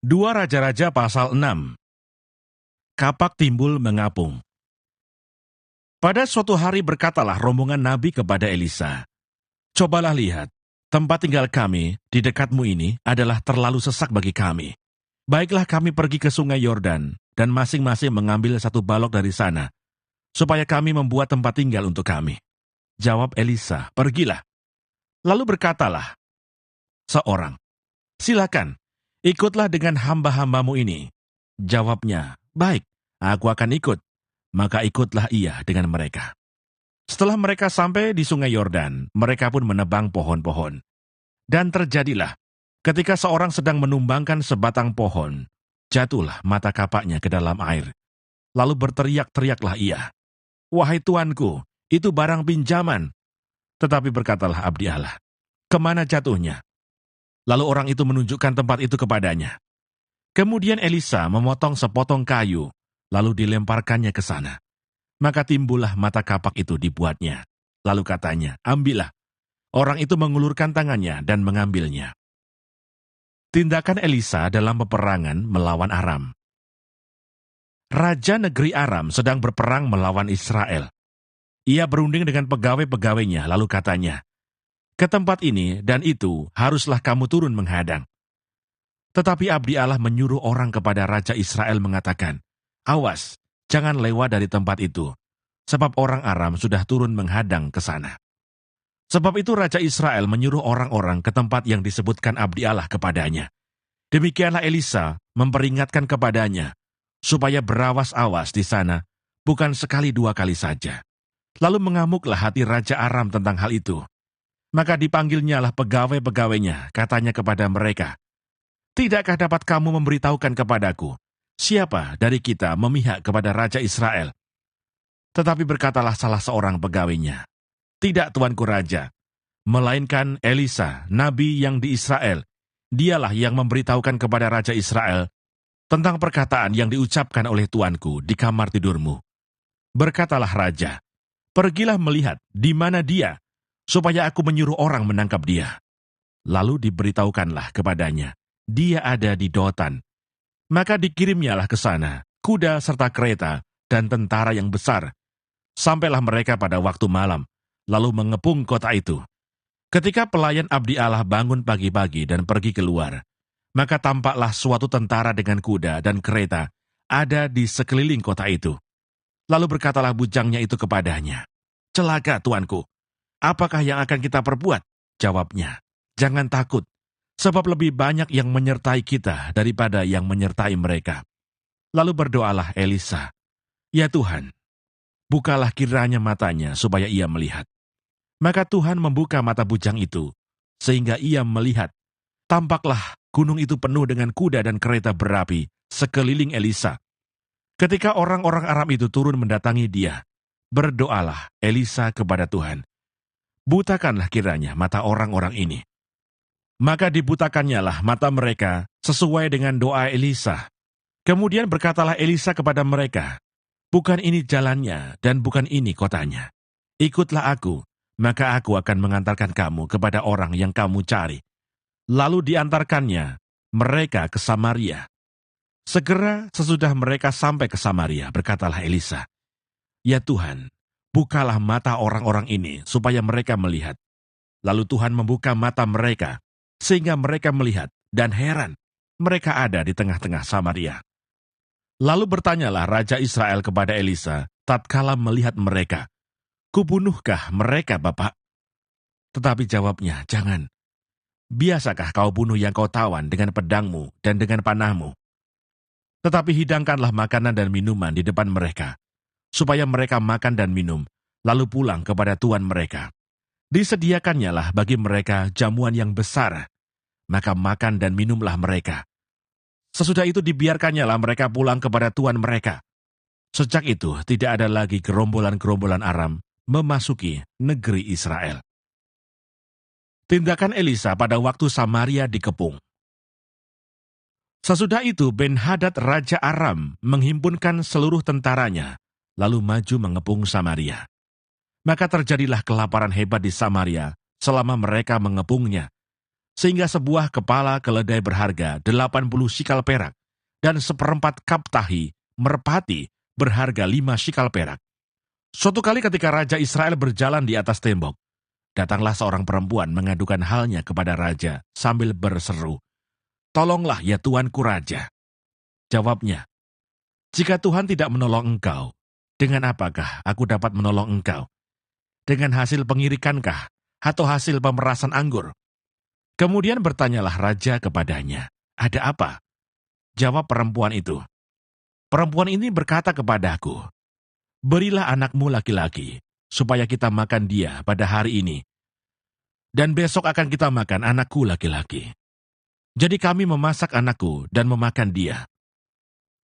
2 Raja-Raja pasal 6. Kapak timbul mengapung. Pada suatu hari berkatalah rombongan Nabi kepada Elisa, "Cobalah lihat, tempat tinggal kami di dekatmu ini adalah terlalu sesak bagi kami. Baiklah kami pergi ke sungai Yordan, dan masing-masing mengambil 1 balok dari sana, supaya kami membuat tempat tinggal untuk kami." Jawab Elisa, "Pergilah." Lalu berkatalah seorang, "Silakan, ikutlah dengan hamba-hambamu ini." Jawabnya, "Baik, aku akan ikut." Maka ikutlah ia dengan mereka. Setelah mereka sampai di sungai Yordan, mereka pun menebang pohon-pohon. Dan terjadilah, ketika seorang sedang menumbangkan sebatang pohon, jatuhlah mata kapaknya ke dalam air. Lalu berteriak-teriaklah ia, "Wahai tuanku, itu barang pinjaman." Tetapi berkatalah abdi Allah, "Kemana jatuhnya?" Lalu orang itu menunjukkan tempat itu kepadanya. Kemudian Elisa memotong sepotong kayu, lalu dilemparkannya ke sana. Maka timbullah mata kapak itu dibuatnya. Lalu katanya, "Ambillah." Orang itu mengulurkan tangannya dan mengambilnya. Tindakan Elisa dalam peperangan melawan Aram. Raja negeri Aram sedang berperang melawan Israel. Ia berunding dengan pegawai-pegawainya, lalu katanya, "Ke tempat ini dan itu haruslah kamu turun menghadang." Tetapi abdi Allah menyuruh orang kepada Raja Israel mengatakan, "Awas, jangan lewat dari tempat itu, sebab orang Aram sudah turun menghadang ke sana." Sebab itu Raja Israel menyuruh orang-orang ke tempat yang disebutkan abdi Allah kepadanya. Demikianlah Elisa memperingatkan kepadanya, supaya berawas-awas di sana, bukan sekali 2 kali saja. Lalu mengamuklah hati Raja Aram tentang hal itu. Maka dipanggilnyalah pegawai-pegawainya, katanya kepada mereka, "Tidakkah dapat kamu memberitahukan kepadaku, siapa dari kita memihak kepada Raja Israel?" Tetapi berkatalah salah seorang pegawainya, "Tidak, tuanku raja, melainkan Elisa, nabi yang di Israel. Dialah yang memberitahukan kepada Raja Israel tentang perkataan yang diucapkan oleh tuanku di kamar tidurmu." Berkatalah raja, "Pergilah melihat di mana dia, supaya aku menyuruh orang menangkap dia." Lalu diberitahukanlah kepadanya, dia ada di Dotan. Maka dikirimnyalah ke sana kuda serta kereta dan tentara yang besar. Sampailah mereka pada waktu malam, lalu mengepung kota itu. Ketika pelayan abdi Allah bangun pagi-pagi dan pergi keluar, maka tampaklah suatu tentara dengan kuda dan kereta ada di sekeliling kota itu. Lalu berkatalah bujangnya itu kepadanya, "Celaka, tuanku, apakah yang akan kita perbuat?" Jawabnya, "Jangan takut, sebab lebih banyak yang menyertai kita daripada yang menyertai mereka." Lalu berdoalah Elisa, "Ya Tuhan, bukalah kiranya matanya supaya ia melihat." Maka Tuhan membuka mata bujang itu, sehingga ia melihat. Tampaklah gunung itu penuh dengan kuda dan kereta berapi sekeliling Elisa. Ketika orang-orang Aram itu turun mendatangi dia, berdoalah Elisa kepada Tuhan, "Butakanlah kiranya mata orang-orang ini." Maka dibutakannya mata mereka sesuai dengan doa Elisa. Kemudian berkatalah Elisa kepada mereka, "Bukan ini jalannya dan bukan ini kotanya. Ikutlah aku, maka aku akan mengantarkan kamu kepada orang yang kamu cari." Lalu diantarkannya mereka ke Samaria. Segera sesudah mereka sampai ke Samaria, berkatalah Elisa, "Ya Tuhan, bukalah mata orang-orang ini supaya mereka melihat." Lalu Tuhan membuka mata mereka, sehingga mereka melihat, dan heran, mereka ada di tengah-tengah Samaria. Lalu bertanyalah Raja Israel kepada Elisa, tatkala melihat mereka, "Kubunuhkah mereka, Bapak?" Tetapi jawabnya, "Jangan. Biasakah kau bunuh yang kau tawan dengan pedangmu dan dengan panahmu? Tetapi hidangkanlah makanan dan minuman di depan mereka, supaya mereka makan dan minum, lalu pulang kepada tuan mereka." Disediakannyalah bagi mereka jamuan yang besar, maka makan dan minumlah mereka. Sesudah itu dibiarkannyalah mereka pulang kepada tuan mereka. Sejak itu tidak ada lagi gerombolan-gerombolan Aram memasuki negeri Israel. Tindakan Elisa pada waktu Samaria dikepung. Sesudah itu Ben-Hadad Raja Aram menghimpunkan seluruh tentaranya, lalu maju mengepung Samaria. Maka terjadilah kelaparan hebat di Samaria selama mereka mengepungnya. sehingga sebuah kepala keledai berharga 80 sikal perak, dan seperempat kap tahi merpati berharga 5 sikal perak. Suatu kali ketika Raja Israel berjalan di atas tembok, datanglah seorang perempuan mengadukan halnya kepada raja sambil berseru, "Tolonglah ya tuanku raja." Jawabnya, "Jika Tuhan tidak menolong engkau, dengan apakah aku dapat menolong engkau? Dengan hasil pengirikankah atau hasil pemerasan anggur?" Kemudian bertanyalah raja kepadanya, "Ada apa?" Jawab perempuan itu, "Perempuan ini berkata kepadaku, 'Berilah anakmu laki-laki, supaya kita makan dia pada hari ini, dan besok akan kita makan anakku laki-laki.' Jadi kami memasak anakku dan memakan dia.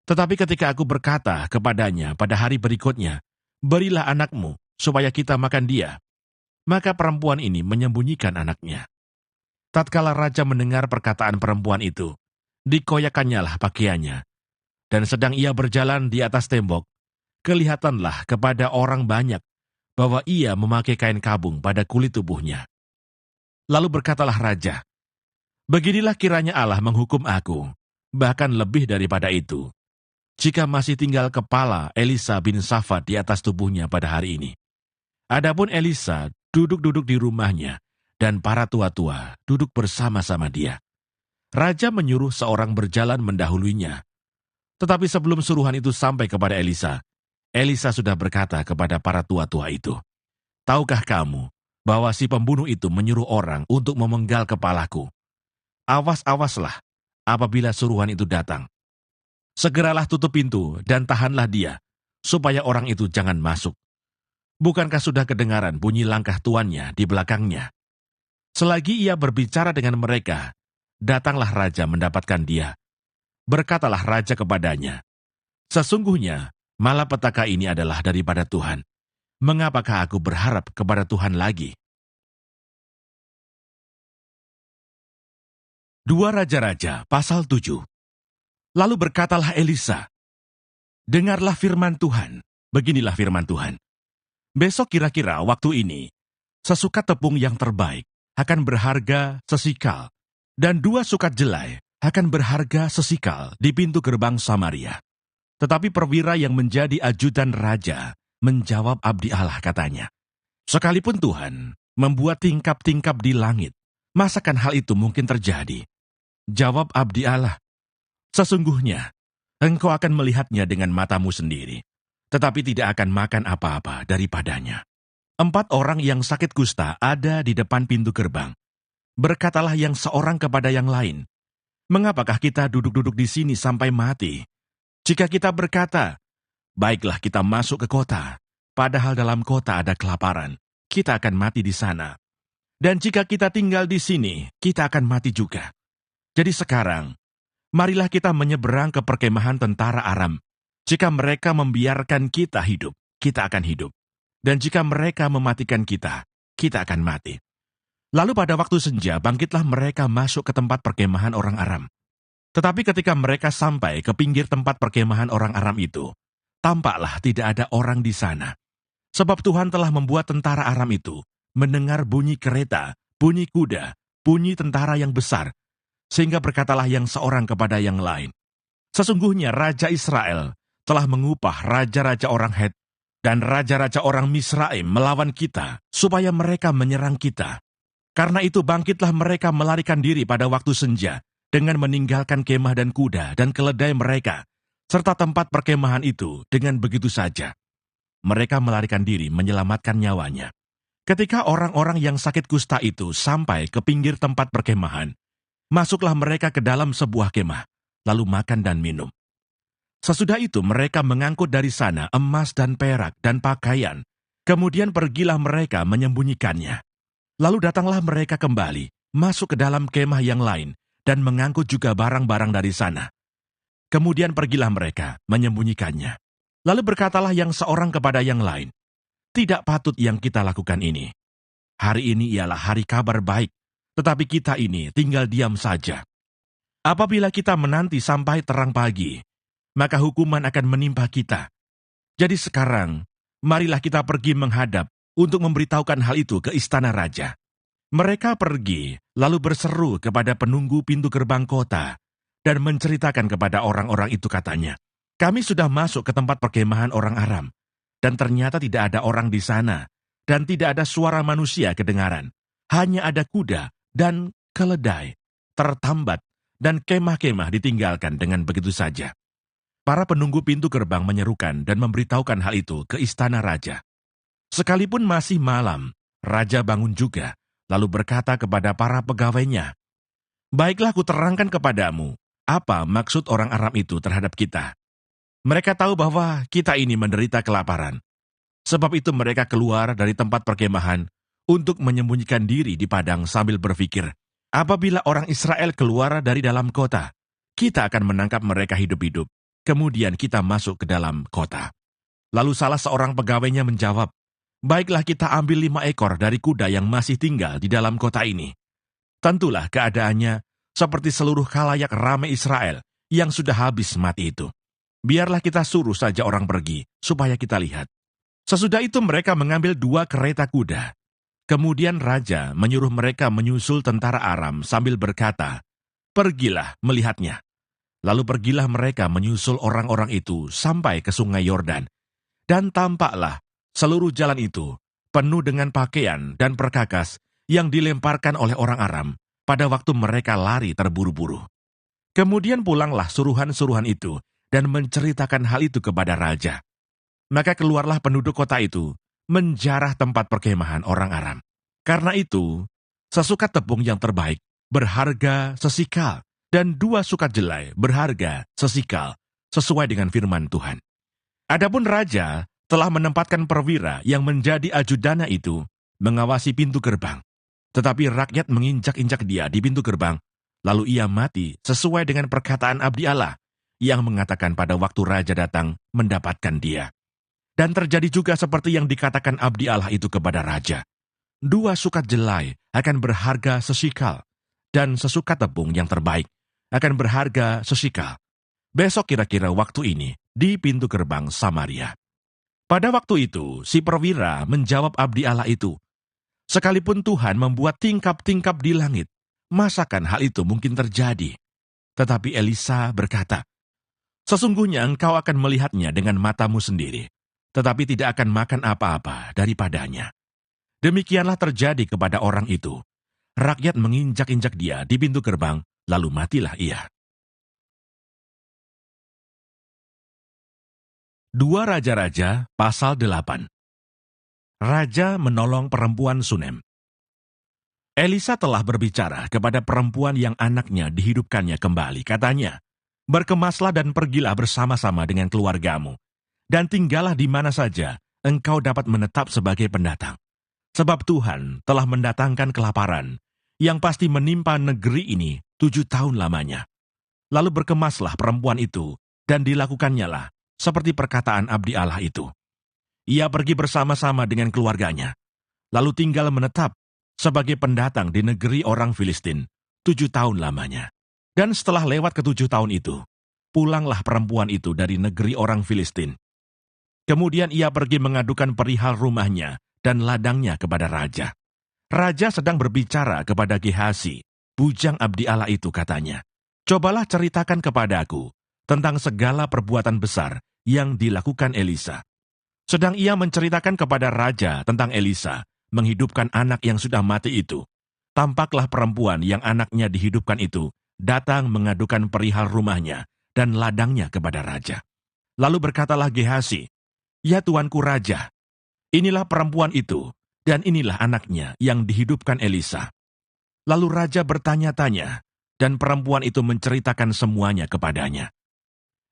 Tetapi ketika aku berkata kepadanya pada hari berikutnya, 'Berilah anakmu, supaya kita makan dia,' maka perempuan ini menyembunyikan anaknya." Tatkala raja mendengar perkataan perempuan itu, dikoyakkannyalah pakaiannya, dan sedang ia berjalan di atas tembok, kelihatanlah kepada orang banyak bahwa ia memakai kain kabung pada kulit tubuhnya. Lalu berkatalah raja, "Beginilah kiranya Allah menghukum aku, bahkan lebih daripada itu, jika masih tinggal kepala Elisa bin Safat di atas tubuhnya pada hari ini." Adapun Elisa duduk-duduk di rumahnya, dan para tua-tua duduk bersama-sama dia. Raja menyuruh seorang berjalan mendahuluinya. Tetapi sebelum suruhan itu sampai kepada Elisa, Elisa sudah berkata kepada para tua-tua itu, "Tahukah kamu bahwa si pembunuh itu menyuruh orang untuk memenggal kepalaku? Awas-awaslah apabila suruhan itu datang. Segeralah tutup pintu dan tahanlah dia, supaya orang itu jangan masuk. Bukankah sudah kedengaran bunyi langkah tuannya di belakangnya?" Selagi ia berbicara dengan mereka, datanglah raja mendapatkan dia. Berkatalah raja kepadanya, "Sesungguhnya malapetaka ini adalah daripada Tuhan. Mengapakah aku berharap kepada Tuhan lagi?" 2 Raja-Raja pasal 7. Lalu berkatalah Elisa, "Dengarlah firman Tuhan, beginilah firman Tuhan. Besok kira-kira waktu ini, sesukat tepung yang terbaik akan berharga sesikal, dan 2 sukat jelai akan berharga sesikal di pintu gerbang Samaria." Tetapi perwira yang menjadi ajudan raja menjawab abdi Allah katanya, "Sekalipun Tuhan membuat tingkap-tingkap di langit, masakan hal itu mungkin terjadi?" Jawab abdi Allah, "Sesungguhnya engkau akan melihatnya dengan matamu sendiri, tetapi tidak akan makan apa-apa daripadanya." 4 orang yang sakit kusta ada di depan pintu gerbang. Berkatalah yang seorang kepada yang lain, "Mengapakah kita duduk-duduk di sini sampai mati? Jika kita berkata, 'Baiklah kita masuk ke kota,' padahal dalam kota ada kelaparan, kita akan mati di sana. Dan jika kita tinggal di sini, kita akan mati juga. Jadi sekarang, marilah kita menyeberang ke perkemahan tentara Aram. Jika mereka membiarkan kita hidup, kita akan hidup. Dan jika mereka mematikan kita, kita akan mati." Lalu pada waktu senja bangkitlah mereka masuk ke tempat perkemahan orang Aram. Tetapi ketika mereka sampai ke pinggir tempat perkemahan orang Aram itu, tampaklah tidak ada orang di sana. Sebab Tuhan telah membuat tentara Aram itu mendengar bunyi kereta, bunyi kuda, bunyi tentara yang besar, sehingga berkatalah yang seorang kepada yang lain, "Sesungguhnya Raja Israel telah mengupah raja-raja orang Het dan raja-raja orang Misraim melawan kita, supaya mereka menyerang kita. Karena itu bangkitlah mereka melarikan diri pada waktu senja, dengan meninggalkan kemah dan kuda dan keledai mereka, serta tempat perkemahan itu dengan begitu saja. Mereka melarikan diri menyelamatkan nyawanya. Ketika orang-orang yang sakit kusta itu sampai ke pinggir tempat perkemahan, masuklah mereka ke dalam sebuah kemah, lalu makan dan minum. Sesudah itu mereka mengangkut dari sana emas dan perak dan pakaian, kemudian pergilah mereka menyembunyikannya. Lalu datanglah mereka kembali, masuk ke dalam kemah yang lain, dan mengangkut juga barang-barang dari sana. Kemudian pergilah mereka menyembunyikannya. Lalu berkatalah yang seorang kepada yang lain, "Tidak patut yang kita lakukan ini. Hari ini ialah hari kabar baik, tetapi kita ini tinggal diam saja. Apabila kita menanti sampai terang pagi, maka hukuman akan menimpa kita. Jadi sekarang, marilah kita pergi menghadap untuk memberitahukan hal itu ke istana raja." Mereka pergi, lalu berseru kepada penunggu pintu gerbang kota, dan menceritakan kepada orang-orang itu katanya, "Kami sudah masuk ke tempat perkemahan orang Aram, dan ternyata tidak ada orang di sana, dan tidak ada suara manusia kedengaran. Hanya ada kuda dan keledai, tertambat, dan kemah-kemah ditinggalkan dengan begitu saja." Para penunggu pintu gerbang menyerukan dan memberitahukan hal itu ke istana raja. Sekalipun masih malam, raja bangun juga, lalu berkata kepada para pegawainya, "Baiklah kuterangkan kepadamu, apa maksud orang Aram itu terhadap kita. Mereka tahu bahwa kita ini menderita kelaparan. Sebab itu mereka keluar dari tempat perkemahan untuk menyembunyikan diri di padang sambil berpikir, apabila orang Israel keluar dari dalam kota, kita akan menangkap mereka hidup-hidup. Kemudian kita masuk ke dalam kota." Lalu salah seorang pegawainya menjawab, "Baiklah kita ambil 5 ekor dari kuda yang masih tinggal di dalam kota ini. Tentulah keadaannya seperti seluruh khalayak ramai Israel yang sudah habis mati itu. Biarlah kita suruh saja orang pergi, supaya kita lihat." Sesudah itu mereka mengambil 2 kereta kuda. Kemudian raja menyuruh mereka menyusul tentara Aram sambil berkata, "Pergilah melihatnya." Lalu pergilah mereka menyusul orang-orang itu sampai ke sungai Yordan. Dan tampaklah seluruh jalan itu penuh dengan pakaian dan perkakas yang dilemparkan oleh orang Aram pada waktu mereka lari terburu-buru. Kemudian pulanglah suruhan-suruhan itu dan menceritakan hal itu kepada raja. Maka keluarlah penduduk kota itu menjarah tempat perkemahan orang Aram. Karena itu, sesukat tepung yang terbaik berharga sesikal, dan 2 sukat jelai berharga sesikal, sesuai dengan firman Tuhan. Adapun raja telah menempatkan perwira yang menjadi ajudannya itu mengawasi pintu gerbang. Tetapi rakyat menginjak-injak dia di pintu gerbang, lalu ia mati sesuai dengan perkataan abdi Allah yang mengatakan pada waktu raja datang mendapatkan dia. Dan terjadi juga seperti yang dikatakan abdi Allah itu kepada raja. 2 sukat jelai akan berharga sesikal, dan sesukat tepung yang terbaik akan berharga sesikal. Besok kira-kira waktu ini di pintu gerbang Samaria. Pada waktu itu, si perwira menjawab abdi Allah itu, "Sekalipun Tuhan membuat tingkap-tingkap di langit, masakan hal itu mungkin terjadi?" Tetapi Elisa berkata, "Sesungguhnya engkau akan melihatnya dengan matamu sendiri, tetapi tidak akan makan apa-apa daripadanya." Demikianlah terjadi kepada orang itu. Rakyat menginjak-injak dia di pintu gerbang, lalu matilah ia. 2 Raja-Raja pasal 8. Raja menolong perempuan Sunem. Elisa telah berbicara kepada perempuan yang anaknya dihidupkannya kembali. Katanya, "Berkemaslah dan pergilah bersama-sama dengan keluargamu, dan tinggallah di mana saja engkau dapat menetap sebagai pendatang. Sebab Tuhan telah mendatangkan kelaparan yang pasti menimpa negeri ini 7 tahun lamanya." Lalu berkemaslah perempuan itu, dan dilakukannya seperti perkataan abdi Allah itu. Ia pergi bersama-sama dengan keluarganya, lalu tinggal menetap sebagai pendatang di negeri orang Filistin 7 tahun lamanya. Dan setelah lewat ke-7 tahun itu, pulanglah perempuan itu dari negeri orang Filistin. Kemudian ia pergi mengadukan perihal rumahnya dan ladangnya kepada raja. Raja sedang berbicara kepada Gehasi, bujang abdi Allah itu, katanya, "Cobalah ceritakan kepadaku tentang segala perbuatan besar yang dilakukan Elisa." Sedang ia menceritakan kepada raja tentang Elisa menghidupkan anak yang sudah mati itu, tampaklah perempuan yang anaknya dihidupkan itu datang mengadukan perihal rumahnya dan ladangnya kepada raja. Lalu berkatalah Gehasi, "Ya tuanku raja, inilah perempuan itu, dan inilah anaknya yang dihidupkan Elisa." Lalu raja bertanya-tanya, dan perempuan itu menceritakan semuanya kepadanya.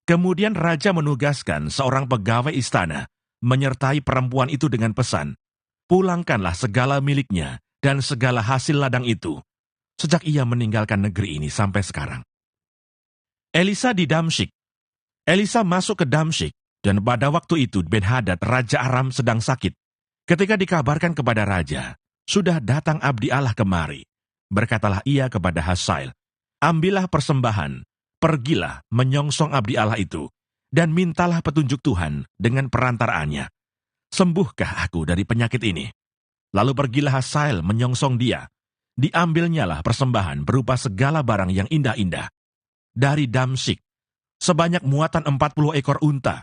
Kemudian raja menugaskan seorang pegawai istana menyertai perempuan itu dengan pesan, "Pulangkanlah segala miliknya dan segala hasil ladang itu, sejak ia meninggalkan negeri ini sampai sekarang." Elisa di Damsyik. Elisa masuk ke Damsyik, dan pada waktu itu Ben-Hadad Raja Aram sedang sakit. Ketika dikabarkan kepada raja, "Sudah datang abdi Allah kemari," berkatalah ia kepada Hazael, "Ambillah persembahan, pergilah menyongsong abdi Allah itu, dan mintalah petunjuk Tuhan dengan perantaraannya. Sembuhkah aku dari penyakit ini?" Lalu pergilah Hazael menyongsong dia, diambilnyalah persembahan berupa segala barang yang indah-indah. Dari Damsyik, sebanyak muatan 40 ekor unta.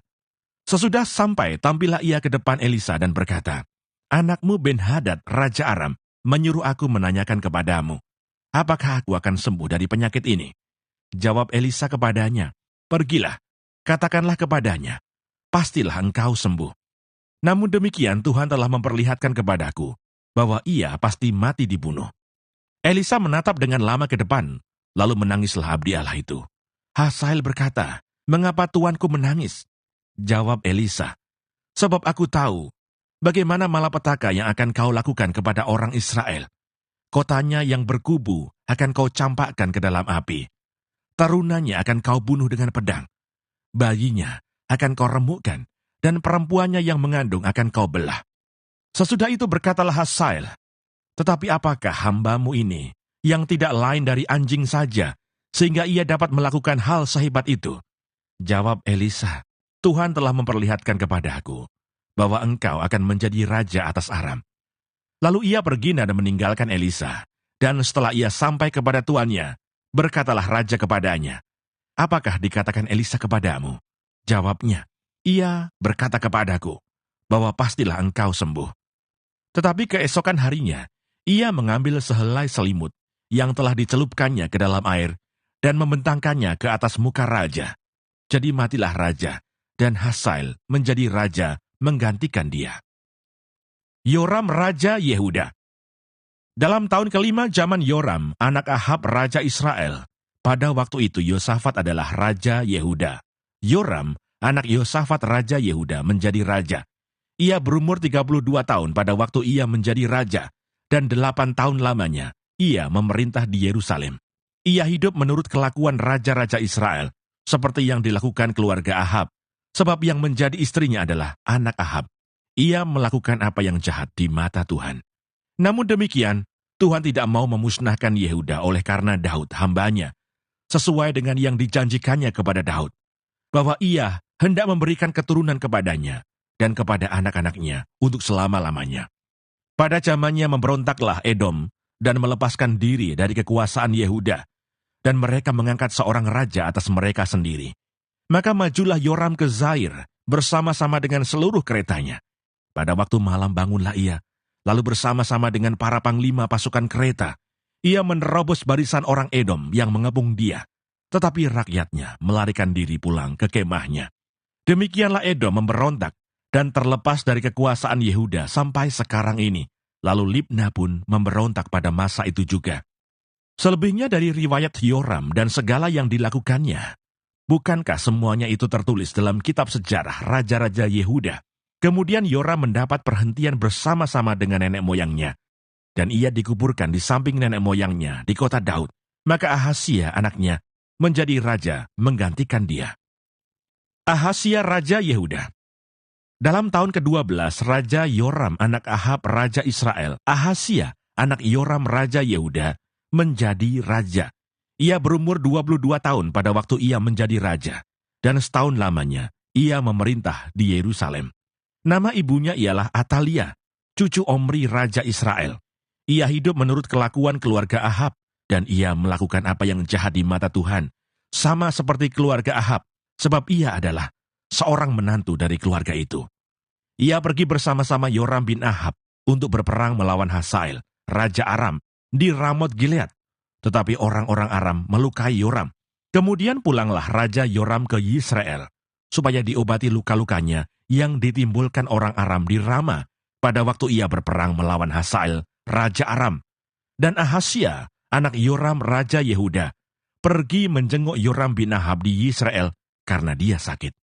Sesudah sampai, tampillah ia ke depan Elisa dan berkata, "Anakmu Ben-Hadad, Raja Aram, menyuruh aku menanyakan kepadamu, apakah aku akan sembuh dari penyakit ini?" Jawab Elisa kepadanya, "Pergilah, katakanlah kepadanya, pastilah engkau sembuh." Namun demikian Tuhan telah memperlihatkan kepadaku bahwa ia pasti mati dibunuh. Elisa menatap dengan lama ke depan, lalu menangislah abdi Allah itu. Hazael berkata, "Mengapa tuanku menangis?" Jawab Elisa, "Sebab aku tahu bagaimana malapetaka yang akan kau lakukan kepada orang Israel. Kotanya yang berkubu akan kau campakkan ke dalam api. Tarunanya akan kau bunuh dengan pedang. Bayinya akan kau remukkan, dan perempuannya yang mengandung akan kau belah." Sesudah itu berkatalah Hazael, "Tetapi apakah hambamu ini, yang tidak lain dari anjing saja, sehingga ia dapat melakukan hal sehebat itu?" Jawab Elisa, "Tuhan telah memperlihatkan kepadaku bahwa engkau akan menjadi raja atas Aram." Lalu ia pergi dan meninggalkan Elisa, dan setelah ia sampai kepada tuannya, berkatalah raja kepadanya, "Apakah dikatakan Elisa kepadamu?" Jawabnya, "Ia berkata kepadaku bahwa pastilah engkau sembuh." Tetapi keesokan harinya, ia mengambil sehelai selimut yang telah dicelupkannya ke dalam air dan membentangkannya ke atas muka raja. Jadi matilah raja, dan Hazael menjadi raja menggantikan dia. Yoram Raja Yehuda. Dalam tahun kelima zaman Yoram, anak Ahab Raja Israel, pada waktu itu Yosafat adalah Raja Yehuda. Yoram, anak Yosafat Raja Yehuda, menjadi raja. Ia berumur 32 tahun pada waktu ia menjadi raja, dan 8 tahun lamanya ia memerintah di Yerusalem. Ia hidup menurut kelakuan raja-raja Israel, seperti yang dilakukan keluarga Ahab, sebab yang menjadi istrinya adalah anak Ahab. Ia melakukan apa yang jahat di mata Tuhan. Namun demikian, Tuhan tidak mau memusnahkan Yehuda oleh karena Daud hambanya, sesuai dengan yang dijanjikannya kepada Daud, bahwa ia hendak memberikan keturunan kepadanya dan kepada anak-anaknya untuk selama-lamanya. Pada zamannya memberontaklah Edom dan melepaskan diri dari kekuasaan Yehuda, dan mereka mengangkat seorang raja atas mereka sendiri. Maka majulah Yoram ke Zair bersama-sama dengan seluruh keretanya. Pada waktu malam bangunlah ia, lalu bersama-sama dengan para panglima pasukan kereta, ia menerobos barisan orang Edom yang mengepung dia, tetapi rakyatnya melarikan diri pulang ke kemahnya. Demikianlah Edom memberontak dan terlepas dari kekuasaan Yehuda sampai sekarang ini. Lalu Libna pun memberontak pada masa itu juga. Selebihnya dari riwayat Yoram dan segala yang dilakukannya, bukankah semuanya itu tertulis dalam kitab sejarah Raja-Raja Yehuda? Kemudian Yoram mendapat perhentian bersama-sama dengan nenek moyangnya, dan ia dikuburkan di samping nenek moyangnya di kota Daud. Maka Ahazia anaknya menjadi raja menggantikan dia. Ahazia Raja Yehuda. Dalam tahun ke-12 Raja Yoram anak Ahab Raja Israel, Ahazia anak Yoram Raja Yehuda menjadi raja. Ia berumur 22 tahun pada waktu ia menjadi raja, dan setahun lamanya ia memerintah di Yerusalem. Nama ibunya ialah Atalia, cucu Omri Raja Israel. Ia hidup menurut kelakuan keluarga Ahab, dan ia melakukan apa yang jahat di mata Tuhan, sama seperti keluarga Ahab, sebab ia adalah seorang menantu dari keluarga itu. Ia pergi bersama-sama Yoram bin Ahab untuk berperang melawan Hazael, Raja Aram, di Ramot Gilead. Tetapi orang-orang Aram melukai Yoram. Kemudian pulanglah Raja Yoram ke Yisrael, supaya diobati luka-lukanya yang ditimbulkan orang Aram di Rama pada waktu ia berperang melawan Hazael, Raja Aram. Dan Ahazia, anak Yoram Raja Yehuda, pergi menjenguk Yoram bin Ahab di Yisrael karena dia sakit.